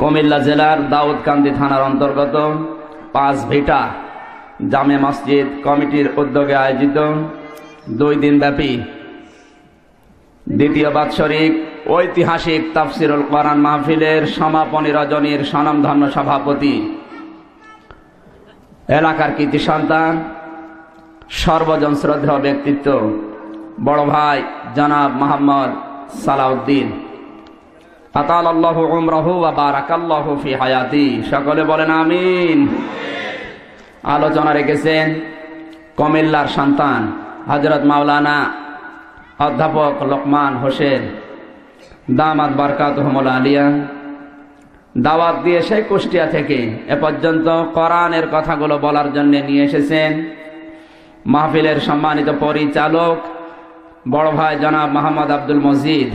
কুমিল্লা জেলার দাউদকান্দি থানার অন্তর্গত 5 ভিটা জামে মসজিদ কমিটির উদ্যোগে আয়োজিত 2 দিনব্যাপী দ্বিতীয় বাৎসরিক ঐতিহাসিক তাফসিরুল কোরআন মাহফিলের সমাপনী রজনীর স্বনামধন্য সভাপতি, এলাকার কৃতি সন্তান, সর্বজন শ্রদ্ধেয় ব্যক্তিত্ব বড় ভাই জনাব মোহাম্মদ সালাউদ্দিন, আতালাল্লাহু উমরাহু ওয়া বারাকাল্লাহু ফি হায়াতি। সকলে বলেন আমিন। আলোচনা রেখেছেন কুমিল্লার সন্তান হযরত মাওলানা অধ্যাপক লোকমান হোসেন দামাত বারকাতুহুমুল আলিয়া। দাওয়াত দিয়ে সেই কুষ্টিয়া থেকে এ পর্যন্ত কোরআনের কথাগুলো বলার জন্য নিয়ে এসেছেন মাহফিলের সম্মানিত পরিচালক বড় ভাই জনাব মোহাম্মদ আব্দুল মজিদ।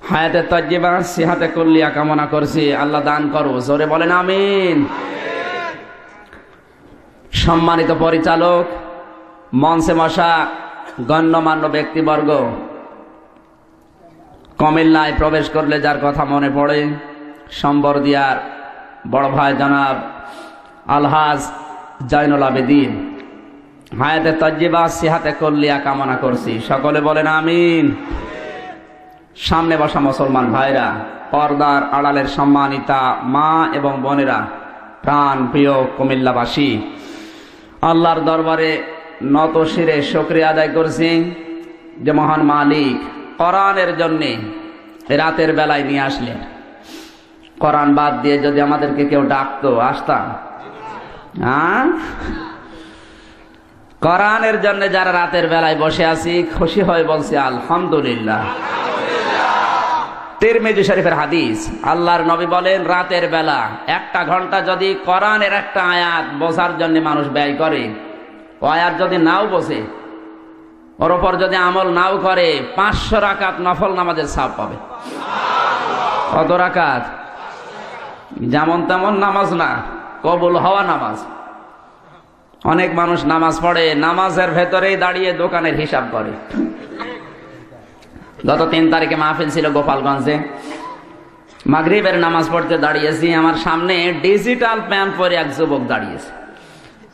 হায়াতে তজ্জিবা সিহাতে কুল্লিয়া কামনা করছি, আল্লাহ দান করো, জোরে বলেন আমিন। সম্মানিত পরিচালক, মঞ্চে বসা গণ্যমান্য ব্যক্তিবর্গ, কুমিল্লায় প্রবেশ করলে যার কথা মনে পড়ে সম্বরদিয়ার বড় ভাই জনাব আলহাজ জয়নুল আবেদিন। হায়াতে তজ্জিবা সিহাতে কুল্লিয়া কামনা করছি, সকলে বলেন আমিন। সামনে বসা মুসলমান ভাইরা, পর্দার আড়ালের সম্মানিতা মা এবং বোনেরা, প্রাণ প্রিয় কুমিল্লাবাসী, আল্লাহর দরবারে নত শিরে শুকরিয়া আদায় করছি যে মহান মালিক কোরআনের জন্যে রাতের বেলায় নিয়ে আসলেন। কোরআন বাদ দিয়ে যদি আমাদেরকে কেউ ডাকতো, আসতাম? কোরআনের জন্য যারা রাতের বেলায় বসে আছি, খুশি হয়ে বলছি আলহামদুলিল্লাহ। তিরমিজি শরীফের হাদিস, আল্লাহর নবী বলেন রাতের বেলা 1 ঘন্টা যদি কোরআনের একটা আয়াত বোঝার জন্য মানুষ ব্যয় করে, ও আয়াত যদি নাও বোঝে, ওর উপর যদি আমল নাও করে, 500 রাকাত নফল নামাজের সওয়াব পাবে। কত রাকাত? যেমন তেমন নামাজ না, কবুল হওয়া নামাজ। অনেক মানুষ নামাজ পড়ে, নামাজের ভেতরেই দাঁড়িয়ে দোকানের হিসাব করে। গত 3 তারিখে মাহফিল ছিল গোপালগঞ্জে, মাগরিবের নামাজ পড়তে দাঁড়িয়েছি, আমার সামনে ডিজিটাল প্যান্ট পরে এক যুবক দাঁড়িয়েছে।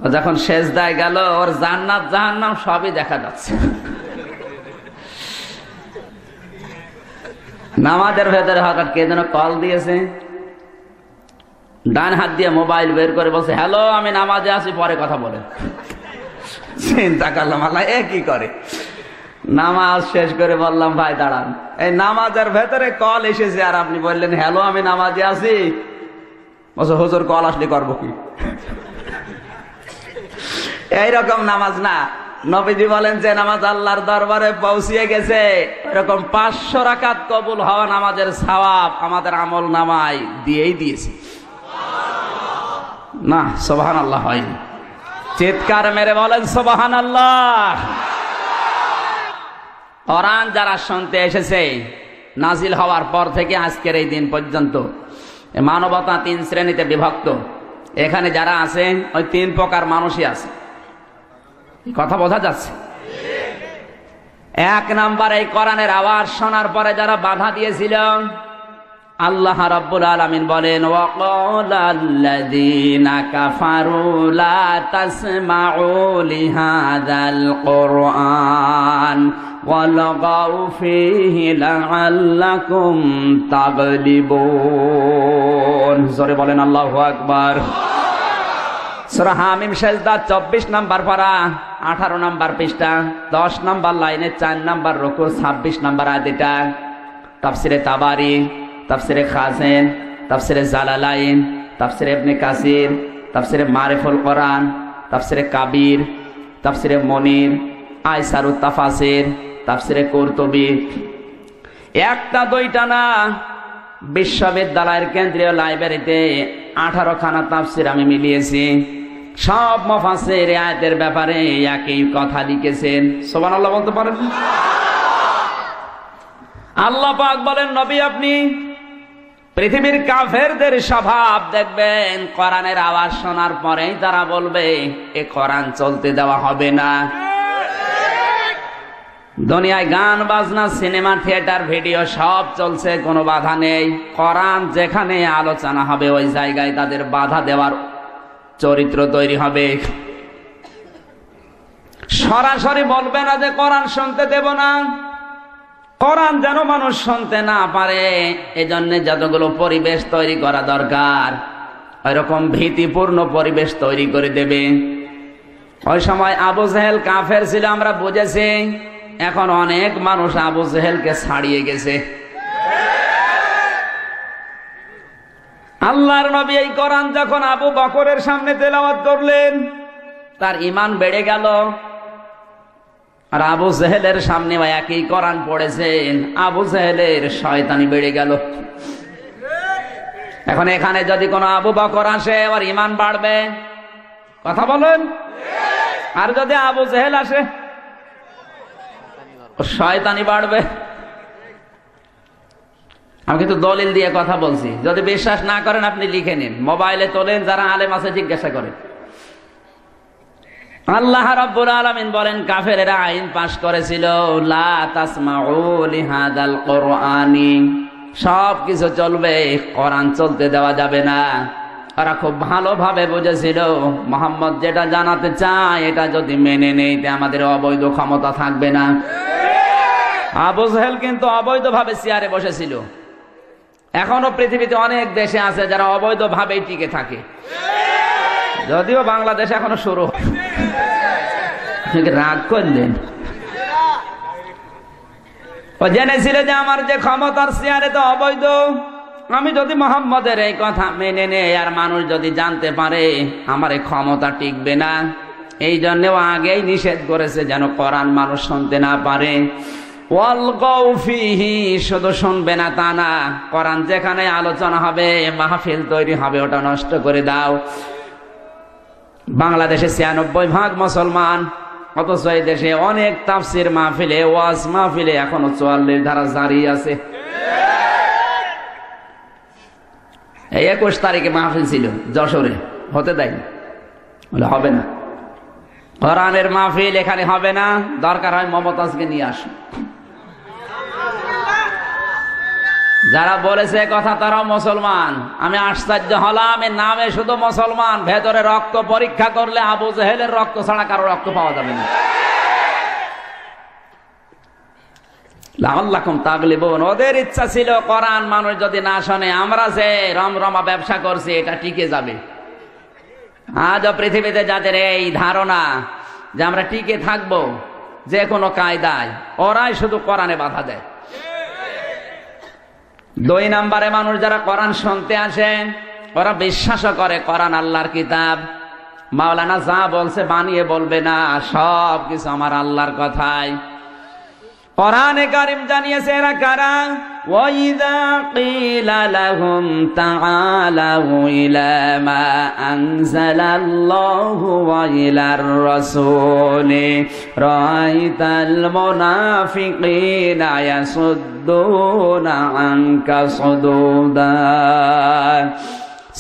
ও যখন সেজদায় গেল, ওর জান্নাত জাহান্নাম সবই দেখা যাচ্ছে। নামাজের ভেতরে হঠাৎ কে যেন কল দিয়েছে, ডান হাত দিয়ে মোবাইল বের করে বলছে, হ্যালো আমি নামাজে আছি, পরে কথা বলে। চিন্তা করলাম আল্লাহ এ কি করে। নামাজ শেষ করে বললাম ভাই দাঁড়ান, এই নামাজের ভেতরে কল এসেছে আর আপনি বললেন হ্যালো আমি নামাজে আছি। বলছে হুজুর কল আসলে করবো কি? এইরকম নামাজ না। নবীজি বলেন যে নামাজ আল্লাহর দরবারে পৌঁছিয়ে গেছে, এরকম 500 রাকাত কবুল হওয়া নামাজের সওয়াব আমাদের আমল নামায় দিয়েই দিয়েছে। না সুবহানাল্লাহ হয়নি? চিৎকার মেরে বলেন সুবহানাল্লাহ। কোরআন যারা শুনতে এসেছে, নাজিল হওয়ার পর থেকে আজকের এই দিন পর্যন্ত মানবতা 3 শ্রেণীতে বিভক্ত। এখানে যারা আছে ওই 3 প্রকার মানুষই আছে। কথা বোঝা যাচ্ছে? 1 নাম্বার, এই কোরআনের আওয়াজ শোনার পরে যারা বাধা দিয়েছিল, আল্লাহ রাব্বুল আলামিন বলেন ওয়াকালাল্লাযীনা কাফারু লা তাসমাউ লিহাযাল কুরআন ওয়ালগাউ ফীহি লাআল্লাকুম তাগলিবুন। জোরে বলেন আল্লাহু আকবার। সূরা হামিম সেজদা 24 নাম্বার পারা 18 নাম্বার পৃষ্ঠা 10 নাম্বার লাইনে 4 নাম্বার রুকু 26 নাম্বার আয়াত। এটা তাফসিরে তাবারি, তাফসিরে খাজেন, তাফসিরে জালালাইন, তাফসিরে ইবনে কাসির, তাফসিরে মারিফুল কোরআন, তাফসিরে কাবির, তাফসিরে মনির, আইসারুত তাফাসির, তাফসিরে কুরতুবী। 1টা 2টা না, বিশ্ববিদ্যালয়ের কেন্দ্রীয় লাইব্রেরিতে 18 খানা তাফসির আমি মিলিয়েছি। সব মুফাসসির আয়াতের ব্যাপারে একই কথা লিখেছেন। সুবহানাল্লাহ বলতে পারেন? আল্লাহ পাক বলেন নবী আপনি পৃথিবীর কাফেরদের স্বভাব দেখবেন, কোরআনের আওয়াজ শোনার পরেই তারা বলবে এ কোরআন চলতে দেওয়া হবে না। দুনিয়ায় গান বাজনা সিনেমা থিয়েটার ভিডিও সব চলছে, কোনো বাধা নেই। কোরআন যেখানে আলোচনা হবে ওই জায়গায় তাদের বাধা দেওয়ার চরিত্র তৈরি হবে। সরাসরি বলবে না যে কোরআন শুনতে দেব না, কোরআন যেন মানুষ শুনতে না পারে এজন্য যতগুলো পরিবেশ তৈরি করা দরকার ওইরকম ভীতিপূর্ণ পরিবেশ তৈরি করে দেবে। ওই সময় আবু জেহেল কাফের ছিল আমরা বুঝেছি, এখন অনেক মানুষ আবু জেহেলকে ছাড়িয়ে গেছে। আল্লাহর নবী এই কোরআন যখন আবু বকরের সামনে তেলাওয়াত করলেন তার ঈমান বেড়ে গেল, আর আবু জেহেলের সামনে একই কোরআন পড়েছেন, আবু জেহেলের শয়তানি বেড়ে গেল। এখন এখানে যদি কোনো আবু বকর আসে ওর ঈমান বাড়বে, কথা বলেন। আর যদি আবু জেহেল আসে শয়তানি বাড়বে। আমি কিন্তু দলিল দিয়ে কথা বলছি, যদি বিশ্বাস না করেন আপনি লিখে নিন, মোবাইলে তোলেন, যারা আলেম আছে জিজ্ঞাসা করেন। আল্লাহ রাব্বুল আলামিন বলেন কাফেরেরা আইন পাশ করেছিল, লা তাসমাউ লিহাদাল কুরআনি, সব কিছু চলবে, কোরআন চলতে দেওয়া যাবে না। ওরা খুব ভালোভাবে বুঝেছিল মুহাম্মদ যেটা জানাতে চায় এটা যদি মেনে নেই আমাদের অবৈধ ক্ষমতা থাকবে না। আবু জেহেল কিন্তু অবৈধভাবে চেয়ারে বসেছিল। এখনো পৃথিবীতে অনেক দেশে আছে যারা অবৈধভাবেই টিকে থাকে, যদিও বাংলাদেশ এখনো শুরু। রাগ করলেন, ও জেনেছিল যে আমার যে ক্ষমতার চেয়ারে তো অবৈধ, আমি যদি মোহাম্মদের এই কথা মেনে নেই আর মানুষ যদি জানতে পারে আমার এই ক্ষমতা টিকবে না, এই জন্যও আগেই নিষেধ করেছে যেন কোরআন মানুষ শুনতে না পারে। ওয়ালগাউ ফিহি, শুধু শুনবে না তা না, কোরআন যেখানে আলোচনা হবে মাহফিল তৈরি হবে ওটা নষ্ট করে দাও। বাংলাদেশে ৯৬% মুসলমান, অথচ এই দেশে অনেক তাফসির মাহফিলে ওয়াজ মাহফিলে এখনো ৪৪ ধারা জারি আছে। এই ২১ তারিখে মাহফিল ছিল যশোরে, হতে দেয়নি, বলে হবে না, কোরআনের মাহফিল এখানে হবে না, দরকার হয় মমতাজকে নিয়ে আসো। যারা বলেছে কথা তারাও মুসলমান। আমি আশ্চর্য হলাম, এর নামে শুধু মুসলমান, ভেতরে রক্ত পরীক্ষা করলে আবু জেহেলের রক্ত ছাড়া কারো রক্ত পাওয়া যাবে না। লাআল্লাকুম তাগলিবুন, ওদের ইচ্ছা ছিল কোরআন মানুষ যদি না শোনে, আমরা যে রমরমা ব্যবসা করছি এটা টিকে যাবে। আজও পৃথিবীতে যাদের এই ধারণা যে আমরা টিকে থাকবো যে কোনো কায়দায়, ওরাই শুধু কোরআনে বাধা দেয়। ২ নম্বরে মানুষ যারা কোরআন শুনতে আসে ওরা বিশ্বাসও করে কোরআন আল্লাহর কিতাব। মাওলানা যা বলছে বানিয়ে বলবে না, সব কিছু আমার আল্লাহর কথাই। কোরআনে কারীম জানিয়েছে এরা কারা, ওয়াইযা ক্বিলা লাহুম তাআলাউ ইলা মা আনজালাল্লাহু ওয়া ইলার রাসূলি রাআইতাল মুনাফিকিনা ইয়াসুদ্দুনা আনকা সুদুদা।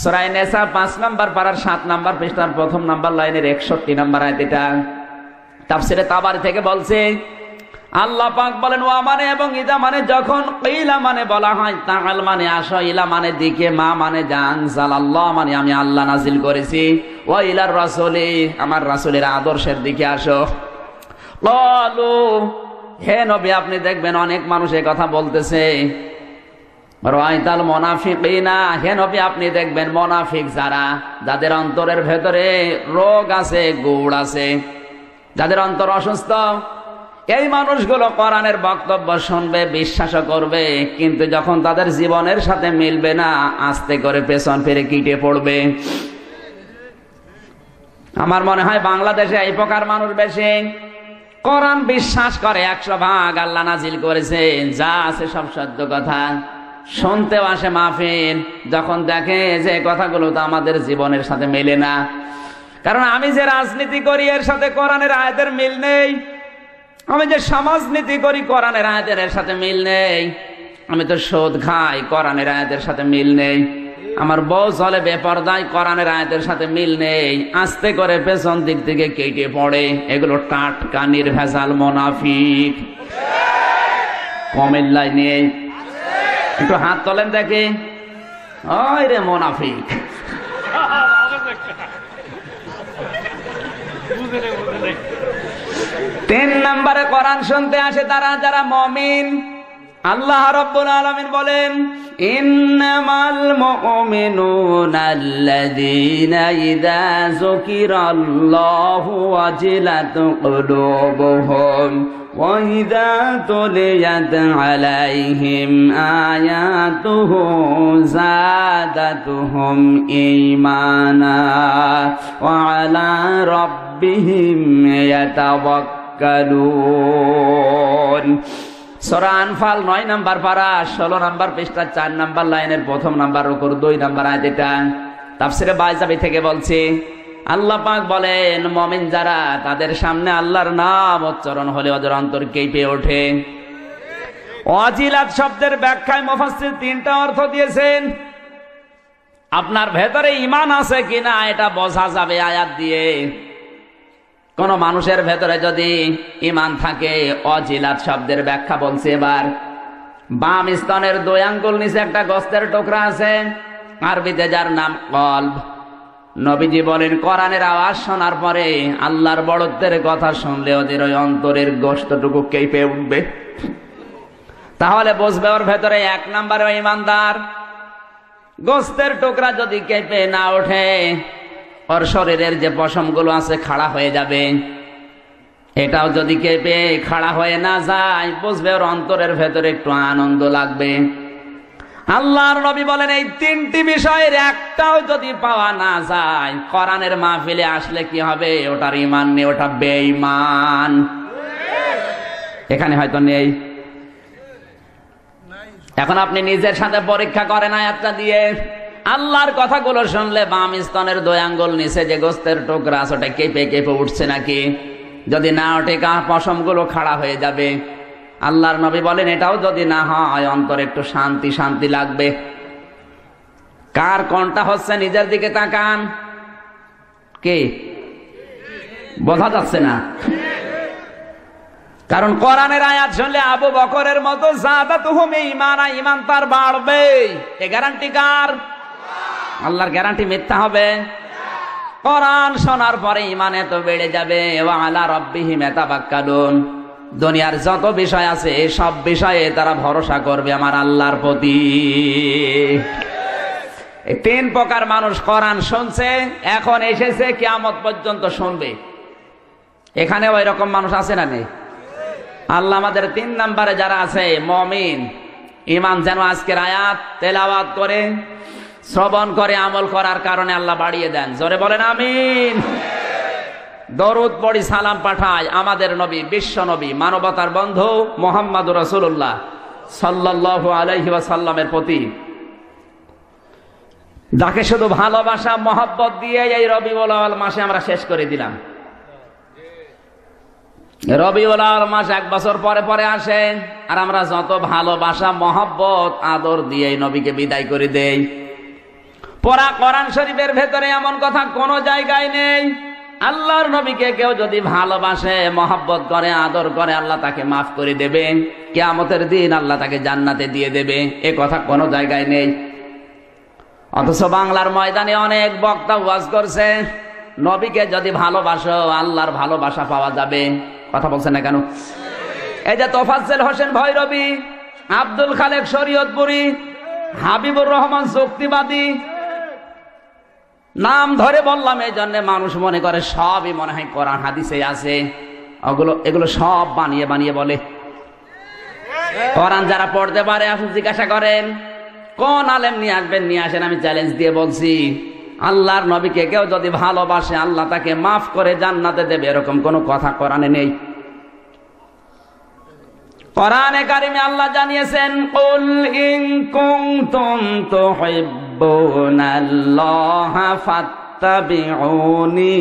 সূরা নিসা ৫ নম্বর পারার ৭ নম্বর পৃষ্ঠার ১ম নম্বর লাইনের ৬১ নম্বর আয়াত। এটা তাফসীরে তাবারি থেকে বলছে, আল্লাহ পাক বলেন ওয়া মানে এবং ইদা মানে যখন, কিলা মানে বলা হয়, তাআল মানে আসো, ইলা মানে দিকে, মা মানে জান, জালাল্লাহ মানে আমি আল্লাহ নাজিল করেছি, ওয়া ইলার রাসূলি আমার রাসূলের আদর্শের দিকে আসো। ক্বালু, হে নবী আপনি দেখবেন অনেক মানুষ এই কথা বলতেছে, রাআইতাল মুনাফিকিনা, হে নবী আপনি দেখবেন মুনাফিক যারা, যাদের অন্তরের ভেতরে রোগ আছে, গুড় আছে, যাদের অন্তর অসুস্থ, এই মানুষগুলো কোরআনের বক্তব্য শুনবে, বিশ্বাসও করবে, কিন্তু যখন তাদের জীবনের সাথে মিলবে না আস্তে করে পেছন ফিরে কিটে পড়বে। আমার মনে হয় বাংলাদেশে এই প্রকার মানুষ বেশি। কোরআন বিশ্বাস করে ১০০% আল্লাহ নাজিল করেছেন, যা আছে সব সত্য কথা, শুনতেও আসে মাহফিল, যখন দেখে যে কথাগুলো তো আমাদের জীবনের সাথে মেলে না। কারণ আমি যে রাজনীতি করি এর সাথে কোরআনের আয়াতের মিল নেই, আমি যে সমাজনীতি করি কোরআনের আয়াতের সাথে মিল নেই, আমি তো সুদ খাই কোরআনের আয়াতের সাথে মিল নেই, আমার বউ চলে বেপরদায় কোরআনের আয়াতের সাথে মিল নেই, আস্তে করে পেছন দিক থেকে কেটে পড়ে। এগুলো টাটকা নির্ভেজাল মুনাফিক। কমের লাইনে একটু হাত তোলেন দেখি। ওই রে মুনাফিক। 3 নম্বরে কোরআন শুনতে আসে তারা যারা মুমিন। আল্লাহ রাব্বুল আলামিন বলেন, ইন্নামাল মুমিনুনা আল্লাযীনা ইযা যুকিরাল্লাহু ওয়াজিলাত কুলুবুহুম ওয়া ইযা তুলিয়াত আলাইহিম আয়াতুহু যাদাতুহুম ঈমানা ওয়া আলা রাব্বিহিম ইয়াতাওয়াক্কালুন। সূরা আনফাল 9 নম্বর পারা 16 নম্বর পৃষ্ঠা 4 নম্বর লাইনের 1 নম্বর রুকুর 2 নম্বর আয়াত। এটা তাফসীরে বাইজাবি থেকে বলছি। আল্লাহ পাক বলেন, মুমিন যারা তাদের সামনে আল্লাহর নাম উচ্চারণ হলে ওদের অন্তর কেঁপে ওঠে। ওয়াজিলাত শব্দের ব্যাখ্যায় মুফাসসির 3টা অর্থ দিয়েছেন। আপনার ভেতরে ঈমান আছে কিনা এটা বোঝা যাবে আয়াত দিয়ে। কোন মানুষের ভেতরে যদি ঈমান থাকে, ওয়াজিলাত শব্দের ব্যাখ্যা বলছে। এবার বাম স্তনের 2 আঙ্গুল নিচে একটা গোস্তের টুকরা আছে, আরবিতে যার নাম কলব। নবীজি বলেন, কোরআনের আওয়াজ শোনার পরে আল্লাহর বড়ত্বের কথা শুনলে ওদের ওই অন্তরের গোশতটুকু কেঁপে উঠবে। তাহলে বুঝবে ওর ভেতরে 1 নম্বরে ঈমানদার। গোস্তের টুকরা যদি কেঁপে না ওঠে, ওর শরীরের যে পশমগুলো আছে খাড়া হয়ে যাবে। এটাও যদি কেঁপে খাড়া হয়ে না যায়, বুঝবে ওর অন্তরের ভেতরে একটু আনন্দ লাগবে। আল্লাহর নবী বলেন, এই 3টি বিষয়ের একটাও যদি পাওয়া না যায়, কোরআনের মাহফিলে আসলে কি হবে? ওটার ঈমান নেই, ওটা বেঈমান। এখানে হয়তো নেই। এখন আপনি নিজের সাথে পরীক্ষা করেন আয়াতটা দিয়ে। আল্লাহর কথাগুলো শুনলে বাম স্তনের 2 আঙ্গুল নিচে যে গোস্তের টুকরা আছে ওটা কেঁপে কেঁপে উঠছে নাকি? যদি না ওঠে, পশমগুলো খাড়া হয়ে যাবে। আল্লাহর নবী বলেন, এটাও যদি না হয়, অন্তরে একটু শান্তি শান্তি লাগবে। কার কোনটা হচ্ছে নিজের দিকে তাকান। কে বোঝা যাচ্ছে না? কারণ কোরআনের আয়াত শুনলে আবু বকরের মতো যাদাতুহুম ঈমানা, ঈমান তার বাড়বে। এ গ্যারান্টি কার? আল্লাহর গ্যারান্টি মিথ্যা হবে? কোরআন শোনার পরে ঈমান এত বেড়ে যাবে। ওয়া আলা রাব্বিহিম ইয়াতাওয়াক্কালুন। দুনিয়ার যত বিষয় আছে সব বিষয়ে তারা ভরসা করবে আমার আল্লাহর প্রতি। এই 3 প্রকার মানুষ কোরআন শুনছে, এখন এসেছে কিয়ামত পর্যন্ত শুনবে। এখানে ওই রকম মানুষ আছে না নেই? আল্লাহ আমাদের 3 নম্বরে যারা আছে মুমিন, ঈমান যেন আজকের আয়াত তেলাওয়াত করে, শ্রবণ করে, আমল করার কারণে আল্লাহ বাড়িয়ে দেন। জোরে বলেন আমিন। দরুদ পড়ি, সালাম পাঠাই আমাদের নবী, বিশ্ব নবী, মানবতার বন্ধু মুহাম্মদুর রাসূলুল্লাহ সাল্লাল্লাহু আলাইহি ওয়াসাল্লামের প্রতি, যাকে শুধু ভালোবাসা মহব্বত দিয়ে এই রবিউল আউয়াল মাসে আমরা শেষ করে দিলাম। রবিউল আউয়াল মাস 1 বছর পরে পরে আসে, আর আমরা যত ভালোবাসা মহব্বত আদর দিয়ে নবীকে বিদায় করে দেই। পুরা কোরআন শরীফের ভেতরে এমন কথা কোন জায়গায় নেই। আল্লাহর নবীকে কেউ যদি ভালোবাসে, মহব্বত করে, আদর করে, আল্লাহ তাকে মাফ করে দেবে। কিয়ামতের দিন আল্লাহ তাকে জান্নাতে দিয়ে দেবে, এ কথা কোন জায়গায় নেই। অথচ বাংলার ময়দানে অনেক বক্তা ওয়াজ করছে, নবীকে যদি ভালোবাসো আল্লাহর ভালোবাসা পাওয়া যাবে। কথা বলছেন না কেন? এই যে তোফাজ্জল হোসেন ভৈরবী, আব্দুল খালেক শরীয়তপুরী, হাবিবুর রহমান যুক্তিবাদী, নাম ধরে বললাম এই জন্য মানুষ মনে করে সবই মনে হয় কোরআন হাদিসে আছে। এগুলো সব বানিয়ে বানিয়ে বলে। কোরআন যারা পড়তে পারে আপনি জিজ্ঞাসা করেন কোন আলেম নিয়ে আসবেন, নিয়ে আসেন। আমি চ্যালেঞ্জ দিয়ে বলছি, আল্লাহর নবীকে কেউ যদি ভালোবাসে আল্লাহ তাকে মাফ করে জান্নাতে দেবে, এরকম কোন কথা কোরআনে নেই। কোরআনে কারিমে আল্লাহ জানিয়েছেন, কুল ইন কুনতুম তুহিব্বুনাল্লাহা ফাত্তাবিউনি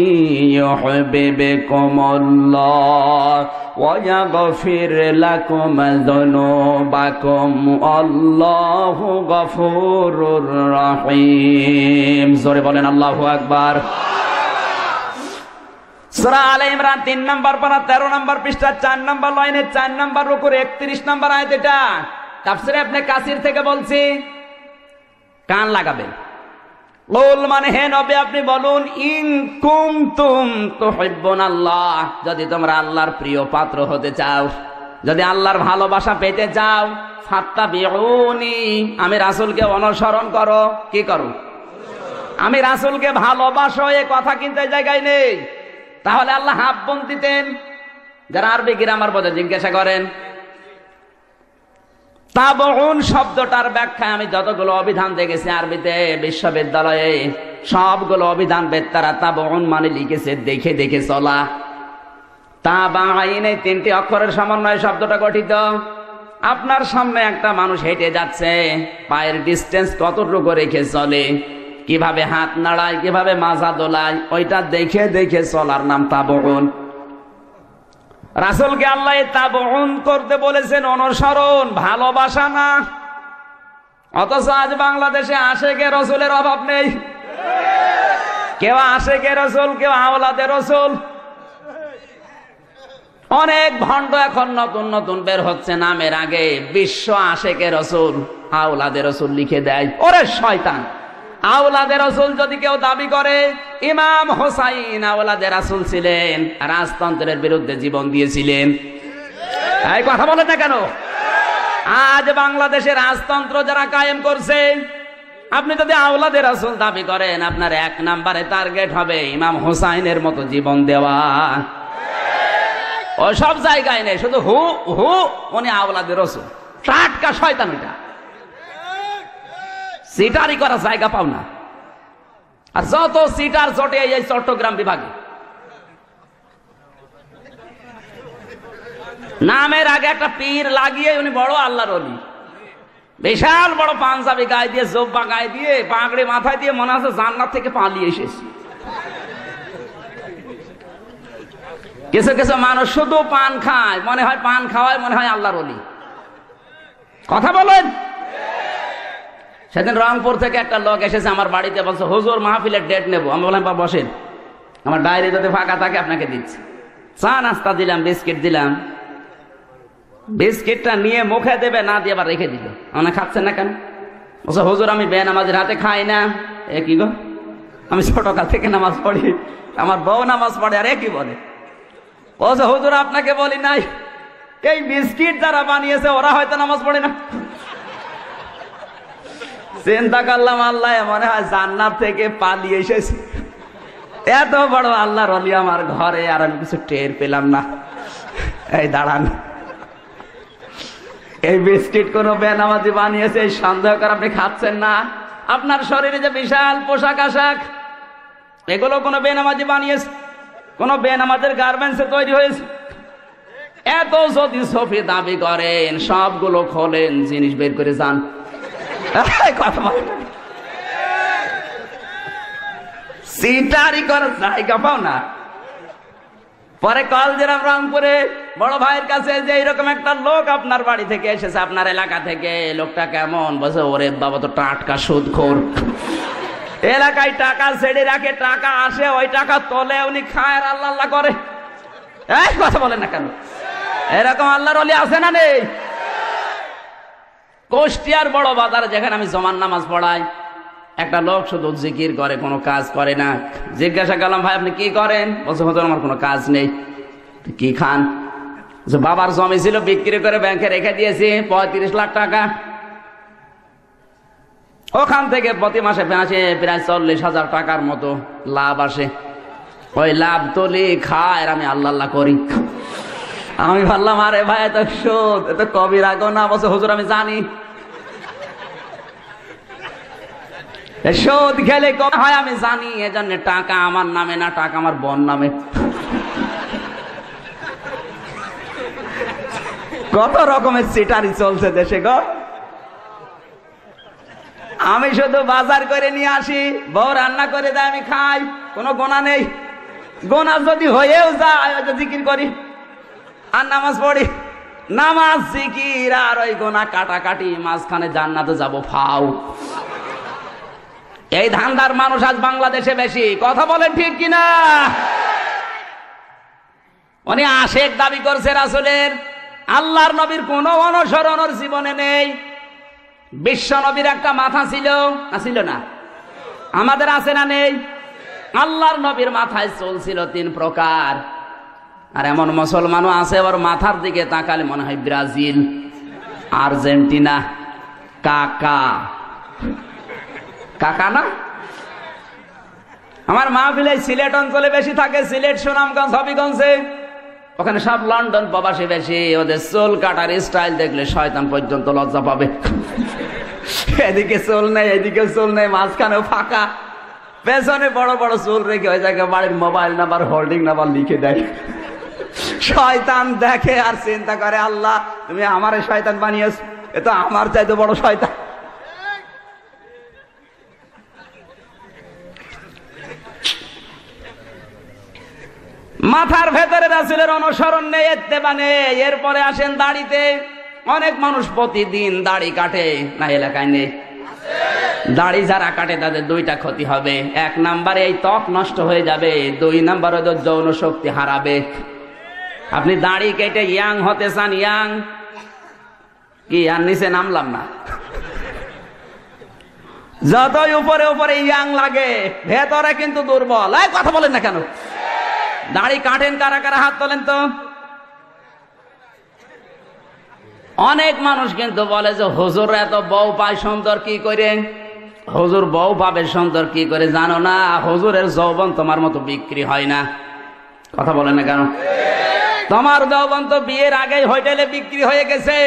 ইউহিব্বুকুমুল্লাহ ওয়া ইয়াগফির লাকুম যুনুবাকুম আল্লাহু গফুরুর রহিম। জোরে বলেন আল্লাহু আকবার। সূরা আলে ইমরান 3 নম্বর পারা 13 নম্বর পৃষ্ঠা 4 নম্বর লাইনে 4 নম্বর রুকুর 31 নম্বর আয়াত। এটা তাফসীরে ইবনে কাসির থেকে বলছি, কান লাগাবেন। কুল মানে হে নবী আপনি বলুন, ইন কুনতুম তুহিব্বুনাল্লাহ, যদি তোমরা আল্লাহর প্রিয় পাত্র হতে চাও, যদি আল্লাহর ভালোবাসা পেতে চাও, ফাত্তাবিউনি, আমি রাসূলকে অনুসরণ করো। কি করো? আমি রাসূলকে ভালোবাসো, এই কথা কিন্তু এই জায়গায় নেই। তাহলে আল্লাহ হাফ বোন দিতেন। যারা আরবি গ্রামার বোঝে জিজ্ঞাসা করেন। তাবউন শব্দটার ব্যাখ্যায় আমি যতগুলো অভিধান দেখেছি আরবিতে বিশ্ববিদ্যালয়ে, সবগুলো অভিধান বেত্তারা তাবউন মানে লিখেছে দেখে দেখে চলা। তাবাইন এই 3টি অক্ষরের সমন্বয়ে শব্দটা গঠিত। আপনার সামনে একটা মানুষ হেঁটে যাচ্ছে, পায়ের ডিস্টেন্স কতটুকু রেখে চলে, কিভাবে হাত নাড়ায়, কিভাবে মাজা দোলায়, ওইটা দেখে দেখে চলার নাম তাবউন। রাসূলকে আল্লাহ তাবউন করতে বলেছেন, অনুসরণ, ভালোবাসা না। অথচ আজ বাংলাদেশে আশেকে রাসূলের অভাব নেই। কেউ আশেকে রাসূল, কেউ আওলাদে রাসূল। অনেক ভণ্ড এখন নতুন নতুন বের হচ্ছে, নামের আগে বিশ্ব আশেকে রাসূল, আওলাদে রাসূল লিখে দেয়। ওরে শয়তান, আওলাদে রাসূল যদি কেউ দাবি করে, ইমাম হোসাইন আওলাদে রাসূল ছিলেন, রাজতন্ত্রের বিরুদ্ধে জীবন দিয়েছিলেন। এই কথা বলেন না কেন? আজ বাংলাদেশের রাজতন্ত্র যারা কায়েম করছে, আপনি যদি আওলাদে রাসূল দাবি করেন, আপনার 1 নম্বরে টার্গেট হবে ইমাম হোসাইনের মতো জীবন দেওয়া। ও সব জায়গায় নেই, শুধু হু হু উনি আওলাদে রাসূল। টাটকা শয়তান ওইটা। সিটারি করার জায়গা পাও না। আর যত সিটার জটে এই চট্টগ্রাম বিভাগে, নামের আগে একটা পীর লাগিয়ে উনি বড় আল্লাহর ওলি, বিশাল বড় পাঞ্জাবি গায়ে দিয়ে, জোব্বা গায়ে দিয়ে, পাগড়ি মাথায় দিয়ে, মনে হচ্ছে জান্নাত থেকে পালিয়ে এসেছে। কিছু কিছু মানুষ শুধু পান খায়, মনে হয় পান খাওয়ায় মনে হয় আল্লাহর ওলি। কথা বলেন। সেদিন রংপুর থেকে একটা লোক এসেছে আমার বাড়িতে, বলছে হুজুর মাহফিলের ডেট নেবো। আমি বললাম বা বসেন, আমার ডায়েরি যদি ফাঁকা থাকে আপনাকে দিচ্ছি। চা নাস্তা দিলাম, বিস্কিট দিলাম। বিস্কিটটা নিয়ে মুখে দেবে, না দিয়ে আবার রেখে দিল। মানে খাচ্ছেন না কেন? বলছে হুজুর আমি বেনামাজির হাতে খাই না। এ কি গো, আমি ছোটকাল থেকে নামাজ পড়ি, আমার বউ নামাজ পড়ে, আর এ কি বলে? বলছে হুজুর আপনাকে বলি নাই, এই বিস্কিট যারা বানিয়েছে ওরা হয়তো নামাজ পড়ে না। চিন্তা করলাম আল্লাহ মনে হয় জান্নাত থেকে পালিয়ে এসেছে। এত বড় আল্লাহর ওলি আমার ঘরে, আর আমি কিছু টের পেলাম না। এই দাঁড়ান, এই বিস্কিট কোন বেনামাজি বানিয়েছে এই সন্দেহ করে আপনি খাচ্ছেন না? আপনার শরীরে যে বিশাল পোশাক আশাক, এগুলো কোন বেনামাজি বানিয়েছে? কোন বেনামাজের গার্মেন্টসে তৈরি হয়েছে? এত যদি সফি দাবি করেন, সবগুলো খোলেন, জিনিস বের করে যান। কথা বলেন, সিটারি করার জায়গা পাও না। পরে কল দিলাম রংপুরে বড় ভাইয়ের কাছে যে এইরকম একটা লোক আপনার বাড়ি থেকে এসেছে, আপনার এলাকা থেকে। লোকটা কেমন? বলছে ওরে বাবা তো টাটকা সুদখোর, এলাকায় টাকা ছেড়ে রাখে, টাকা আসে ওই টাকা তোলে, উনি খায় আর আল্লাহ আল্লাহ করে। এই কথা বলেন না কেন? এরকম আল্লাহর ওলি আছে না নেই? কুষ্টিয়ার বড় বাজার, যেখানে আমি জমান নামাজ পড়াই, একটা লোক শুধু জিকির করে, কোনো কাজ করে না। জিজ্ঞাসা করলাম ভাই আপনি কি করেন? বলছে হুজুর আমার কোনো কাজ নেই। কি খান? বাবার জমি ছিল, বিক্রি করে ব্যাংকে রেখে দিয়েছি 35 লাখ টাকা। ওখান থেকে প্রতি মাসে প্রায় 40,000 টাকার মতো লাভ আসে। ওই লাভ তুলি খায় আর আমি আল্লাহ আল্লাহ করি। আমি ভাবলাম আরে ভাই এত সুদ, এত কবির আগো না। বলছে হুজুর আমি জানি, সুদ খেলে কম হয় আমি জানি, এজন্য টাকা আমার নামে না, টাকা আমার বোন নামে। কত রকমের সিটারি চলছে দেশে গো। আমি শুধু বাজার করে নিয়ে আসি, বউ রান্না করে দেয়, আমি খাই, কোনো গোনা নেই। গোনা যদি হয়েও যায় জিকির করি আর নামাজ পড়ি। নামাজ, জিকির আর ওই গোনা কাটাকাটি, মাঝখানে জান্নাতে যাব ফাও। এই ধান্দার মানুষ আজ বাংলাদেশে বেশি। কথা বলেন ঠিক কিনা? উনি আশেক দাবি করছে রাসূলের, আল্লাহর নবীর কোন অনুসরণ ওর জীবনে নেই। বিশ্ব নবীর একটা মাথা ছিল, ছিল না? আমাদের আছে না নেই? আল্লাহর নবীর মাথায় চুল ছিল 3 প্রকার। আর এমন মুসলমানও আছে ওর মাথার দিকে তাকালে মনে হয় ব্রাজিল, আর্জেন্টিনা, কাকা কাকা না? আমার মাহফিলে সিলেট অঞ্চলে বেশি থাকে, সিলেট, সুনামগঞ্জ, হবিগঞ্জে। ওখানে সব লন্ডন প্রবাসী বেশি। ওদের চুল কাটার স্টাইল দেখলে শয়তান পর্যন্ত লজ্জা পাবে। এদিকে চুল নেই, এদিকে চুল নেই, মাঝখানেও ফাঁকা, পেছনে বড় বড় চুল রেখে ওই জায়গায় বাড়ির মোবাইল নাম্বার, হোল্ডিং নাম্বার লিখে দেয়। শয়তান দেখে আর চিন্তা করে, আল্লাহ তুমি আমারে শয়তান বানিয়েছ, এ তো আমার চাইতে বড় শয়তান। মাথার ভেতরে রাসূলের অনুসরণ নেই, ইত্তেবা নেই। এরপরে আসেন দাড়িতে। অনেক মানুষ প্রতিদিন দাড়ি কাটে, না এলাকায় নেই? দাড়ি যারা কাটে তাদের 2টা ক্ষতি হবে। 1 নাম্বারে এই ত্বক নষ্ট হয়ে যাবে, 2 নাম্বারে যৌন শক্তি হারাবে। আপনি দাড়ি কেটে ইয়াং হতে চান? ইয়াং কি আর নিচে নামলাম না? যতই উপরে উপরে ইয়াং লাগে, ভেতরে কিন্তু দুর্বল। এই কথা বলেন না কেন? দাড়ি কাটেন কারা কারা? হাত তোলেন তো। অনেক মানুষ কিন্তু বলে যে হুজুর এত বউ পায় সুন্দর কি করে? হুজুর বউ পাবে সুন্দর কি করে জানো না? হুজুরের যৌবন তোমার মতো বিক্রি হয় না। কথা বলেন না কেন? তোমার যৌবন তো বিয়ের আগেই হোটেলে বিক্রি হয়ে গেছে।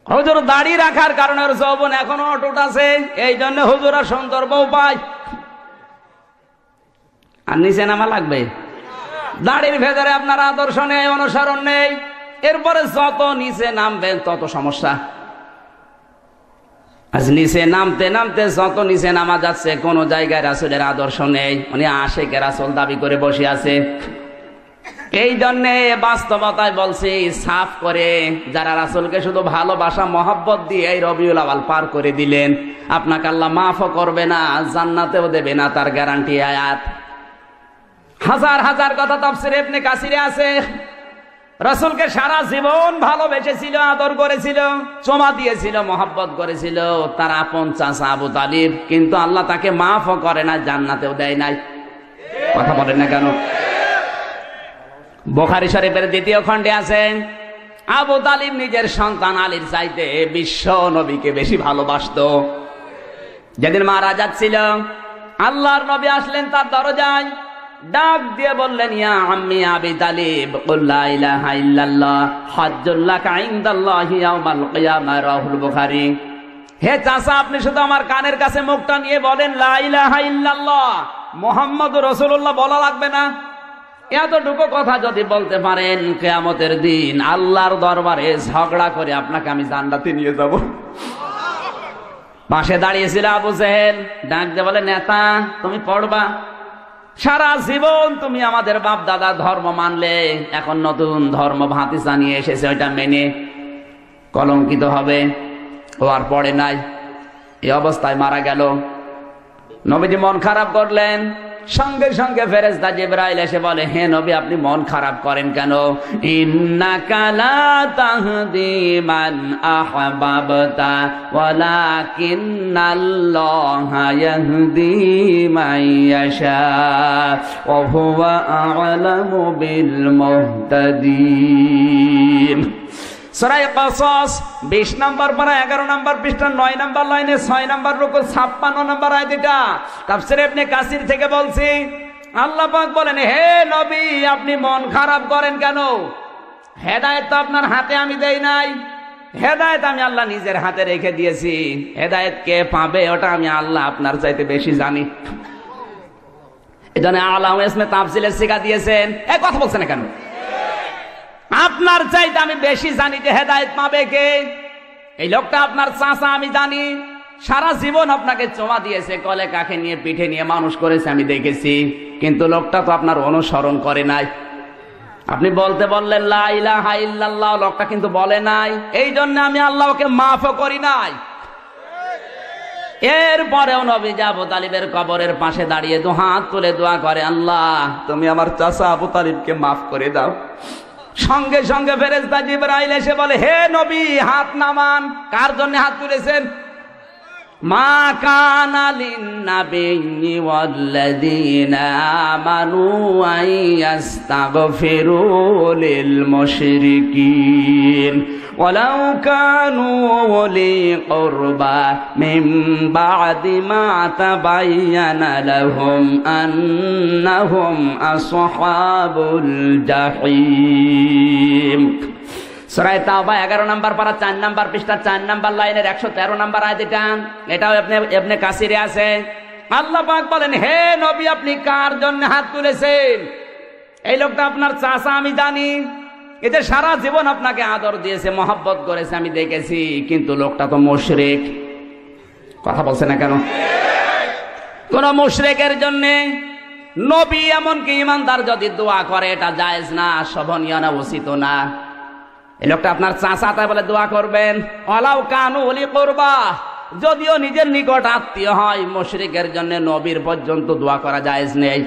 হুজুর দাড়ি রাখার কারণে ওর যৌবন এখনো অটুট আছে, এই জন্য হুজুরা সুন্দর বউ পায়। আর নিচে নামা লাগবে। দাড়ির ভেতরে আপনার আদর্শ নেই, অনুসরণ নেই। এরপরে যত নিচে নামবেন তত সমস্যা। আজ নিচে নামতে নামতে যত নিচে নামা যাচ্ছে, কোন জায়গায় রাসূলের আদর্শ নেই। উনি আশেকে রাসূল দাবি করে বসে আছে। এই জন্য বাস্তবতায় বলছি, সাফ করে যারা রাসূলকে শুধু ভালোবাসা মহব্বত দিয়ে এই রবিউল আউয়াল পার করে দিলেন, আপনাকে আল্লাহ মাফও করবে না, জান্নাতেও দেবে না, তার গ্যারান্টি আয়াত। হাজার হাজার কথা তাফসীরে ইবনে কাসিরে আছে। রাসূলকে সারা জীবন ভালোবেসেছিল, আদর করেছিল, চুমা দিয়েছিল, মহব্বত করেছিল তার আপন চাচা আবু তালিব, কিন্তু আল্লাহ তাকে মাফও করে না, জান্নাতেও দেয় নাই। কথা বলেন না কেন? বুখারী শরীফের 2য় খণ্ডে আছে, আবু তালিব নিজের সন্তান আলীর চাইতে বিশ্ব নবীকে বেশি ভালোবাসতো। যেদিন মারা যাচ্ছিল, আল্লাহর নবী আসলেন তার দরজায়, ডাক দিয়ে বললেন, ইয়া আম্মি আবি তালিব কুল লা ইলাহা ইল্লাল্লাহ হাজ্জুল লাকা ইনদাল্লাহি ইয়াউমাল কিয়ামাহ। রাহুল বুখারী। হে চাচা, আপনি শুধু আমার কানের কাছে মুখটা নিয়ে বলেন লা ইলাহা ইল্লাল্লাহ মুহাম্মাদুর রাসূলুল্লাহ, বলা লাগবে না। এতটুকু কথা যদি বলতে পারেন, কিয়ামতের দিন আল্লাহর দরবারে ঝগড়া করে আপনাকে আমি জান্নাতে নিয়ে যাব। পাশে দাঁড়িয়েছিল আবু জেহেল, ডাক দিয়ে বলে, নেতা তুমি পড়বা, সারা জীবন তুমি আমাদের বাপ দাদা ধর্ম মানলে, এখন নতুন ধর্ম ভাতিজা নিয়ে এসেছে, ওইটা মেনে কলঙ্কিত হবে। ও আর পড়ে নাই, এই অবস্থায় মারা গেল। নবীজি মন খারাপ করলেন। সঙ্গে সঙ্গে ফেরেশতা জিবরাইল এসে বলে, হে নবী আপনি মন খারাপ করেন কেন? ইন্নাকা লা তাহদি মান আহবাবতা ওয়ালাকিন্নাল্লাহা ইয়াহদি মান ইয়াশা ওয়া হুয়া আ'লামু বিল মুহতাদিন। সূরা কাসাস 20 নম্বর পারা 11 নম্বর পৃষ্ঠা 9 নম্বর লাইনে 6 নম্বর রুকু 56 নম্বর আয়াত। এটা তাফসীর ইবনে কাসির থেকে বলছি। আল্লাহ পাক বলেন, হে নবী আপনি মন খারাপ করেন কেন? হেদায়েত তো আপনার হাতে আমি দেই নাই, হেদায়েত আমি আল্লাহ নিজের হাতে রেখে দিয়েছি। হেদায়েত কে পাবে ওটা আমি আল্লাহ আপনার চাইতে বেশি জানি। এজন্য আল্লাহ ইসমে তাফসীলের শিক্ষা দিয়েছেন। এই কথা বলছেন না কেন? আপনার চাইতে আমি বেশি জানি যে হেদায়েত পাবে কে। এই লোকটা আপনার চাচা আমি জানি, সারা জীবন আপনাকে চোমা দিয়েছে, কলে কাকে নিয়ে পিঠে নিয়ে মানুষ করেছে আমি দেখেছি, কিন্তু লোকটা তো আপনার অনুসরণ করে নাই। আপনি বলতে বললেন লা ইলাহা ইল্লাল্লাহ, লোকটা কিন্তু বলে নাই। এই জন্য আমি আল্লাহকে মাফও করি নাই। এরপরেও নবী আবু তালিবের কবরের পাশে দাঁড়িয়ে দু হাত তুলে দোয়া করে, আল্লাহ তুমি আমার চাচা আবু তালিবকে মাফ করে দাও। সঙ্গে সঙ্গে ফেরেশতা জিবরাইল এসে বলে, হে নবী হাত নামান। কার জন্য হাত তুলেছেন? মা কানা লিন-নাবিয়্যি ওয়াল্লাযীনা আমানু আইয়াস্তাগফিরু লিল-মুশরিকিন ওয়ালাউ কানু উলি কুরবা মিন বা'দি মা তাবায়্যানা লাহুম আন্নাহুম আসহাবুল জাহিম। সূরা তাওবা 11 নম্বর পারা 4 নম্বর পৃষ্ঠা 4 নম্বর লাইনের 113 নম্বর আয়াত এটাও ইবনে কাসিরে আছে। আল্লাহ পাক বলেন, হে নবী আপনি কার জন্য হাত তুলেছেন? এই লোকটা আপনার চাচা, আমি জানি। এতে সারা জীবন আপনাকে আদর দিয়েছে, মহব্বত করেছে, আমি দেখেছি, কিন্তু লোকটা তো মুশরিক। কথা বলছে না কেন? কোন মুশরিকের জন্য নবী এমনকি ঈমানদার যদি দোয়া করে এটা জায়েজ না, শোভনীয় না, উচিত না। এই লোকটা আপনার চাচা, তাই বলে দোয়া করবেন? ওয়ালাউ কানু উলি কুরবা, যদিও নিজের নিকট আত্মীয় হয়, মুশরিকের জন্য নবীর পর্যন্ত দোয়া করা জায়েজ নেই।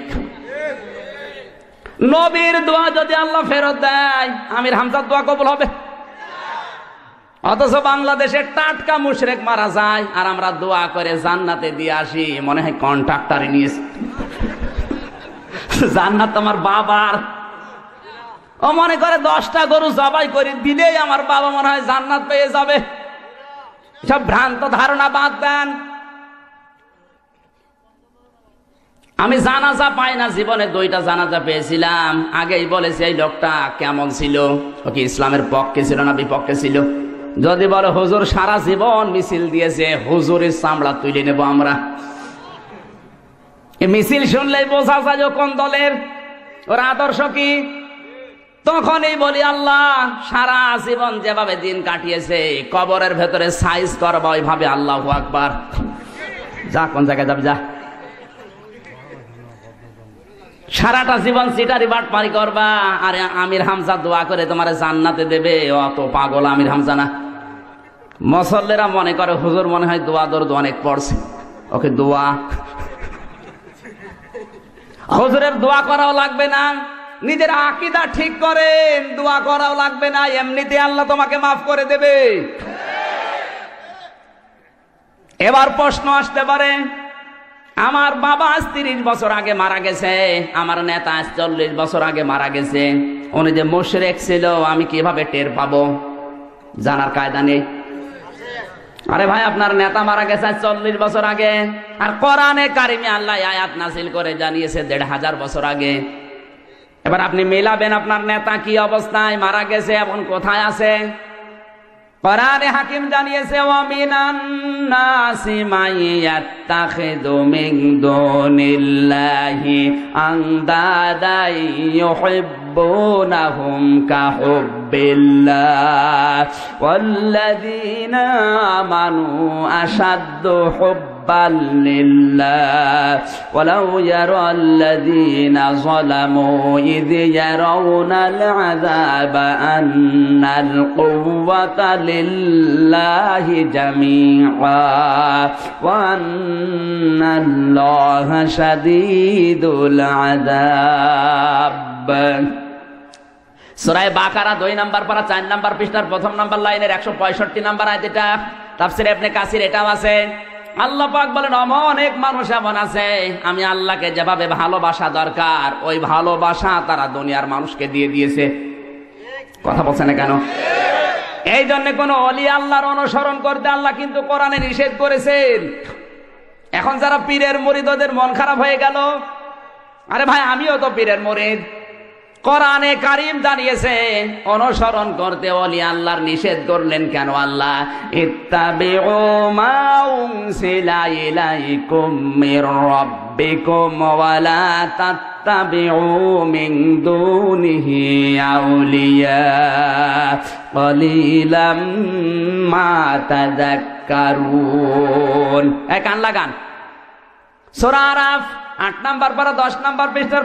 নবীর দোয়া যদি আল্লাহ ফেরত দেয়, আমির হামজার দোয়া কবুল হবে? অথচ বাংলাদেশে টাটকা মুশরিক মারা যায় আর আমরা দোয়া করে জান্নাতে দিয়ে আসি, মনে হয় কন্ট্রাক্টরে নিয়েছে। জান্নাত আমার বাবার। ও মনে করে 10টা গরু জবাই করে দিলেই আমার বাবা মনে হয় জান্নাত পেয়ে যাবে। সব ভ্রান্ত ধারণা বাদ দেন। আমি জানাজা পাই না, জীবনে 2টা জানাজা পেয়েছিলাম। আগেই বলেছি এই লোকটা কেমন ছিল, ও কি ইসলামের পক্ষে ছিল না বিপক্ষে ছিল? যদি বলে হুজুর সারা জীবন মিছিল দিয়েছে, হুজুরের চামড়া তুলে নেব আমরা। এই মিছিল শুনলেই বোঝা যায় কোন দলের, ওর আদর্শ কি। তখনই বলি আল্লাহ সারা জীবন যেভাবে দিন কাটিয়েছে, কবরের ভেতরে সাইজ করবা ওইভাবে। আল্লাহু আকবার। যা কোন জায়গায় যাবে যা, সারাটা জীবন সিটারি বাটপারি করবা। আরে আমির হামজা দোয়া করে তোমার জান্নাতে দেবে, অত পাগল আমির হামজা না। মুসল্লিরা মনে করে হুজুর মনে হয় দোয়া দরুদ অনেক পড়ছে, ওকে দোয়া। হুজুরের দোয়া করাও লাগবে না, নিজের আকীদা ঠিক করেন, দোয়া করাও লাগবে না, এমনিতে আল্লাহ তোমাকে মাফ করে দেবে। এবার প্রশ্ন আসতে পারে, আমার বাবা আজ 30 বছর আগে মারা গেছে, আমার নেতা আজ 40 বছর আগে মারা গেছে, উনি যে মুশরিক ছিল আমি কিভাবে টের পাবো? জানার কায়দা নেই। আরে ভাই আপনার নেতা মারা গেছে আজ 40 বছর আগে, আর কোরআনে কারিমে আল্লাহ আয়াত নাযিল করে জানিয়েছে 1500 বছর আগে। এবার আপনি মেলাবেন আপনার নেতা কি অবস্থায় মারা গেছে এবং কোথায় আছে। কোরআনে হাকিম জানিয়েছে, ওয়া মিনান নাসি মাইয়াত্তাখিযু মিন দুনিল্লাহি আনদাদান ইউহিব্বুনাহুম কাহুব্বিল্লাহ ওয়াল্লাযীনা আমানু আশাদ্দু হুব্বান লিল্লাহ ওয়ালাউ ইয়ারাল্লাযীনা যালামু ইয ইয়ারাউনাল আযাবা আন্নাল কুওয়াতা লিল্লাহি জামিআ ওয়া আন্নাল্লাহা শাদীদুল আযাব। সূরা বাকারা 2 নম্বর পারা 4 নম্বর পৃষ্ঠার 1ম নম্বর লাইনের 165 নম্বর আয়াত। এটা তাফসীরে ইবনে কাসির এটাও আছে। আল্লাহ পাক বলেন, অনেক মানুষ এমন আছে আমি আল্লাহকে যেভাবে ভালোবাসা দরকার ওই ভালোবাসা তারা দুনিয়ার মানুষকে দিয়ে দিয়েছে। কথা বলছেন না কেন? এই জন্য কোন ওলি আল্লাহর অনুসরণ করতে আল্লাহ কিন্তু কোরআনে নিষেধ করেছেন। এখন যারা পীরের মুরিদ ওদের মন খারাপ হয়ে গেল। আরে ভাই আমিও তো পীরের মুরিদ। কোরআনে কারীম জানিয়েছে অনুসরণ করতে ওলি আল্লাহর নিষেধ করলেন কেন আল্লাহ? ইত্তাবিউ মা উনসিলা ইলাইকুম মির রাব্বিকুম ওয়া লা তাত্তাবিউ মিন দুনিহি আউলিয়া কলিলাম মা তাযাক্কারুন। এই কান লাগান। সূরা আরাফ 8 নম্বর পারা 10 নম্বর পৃষ্ঠার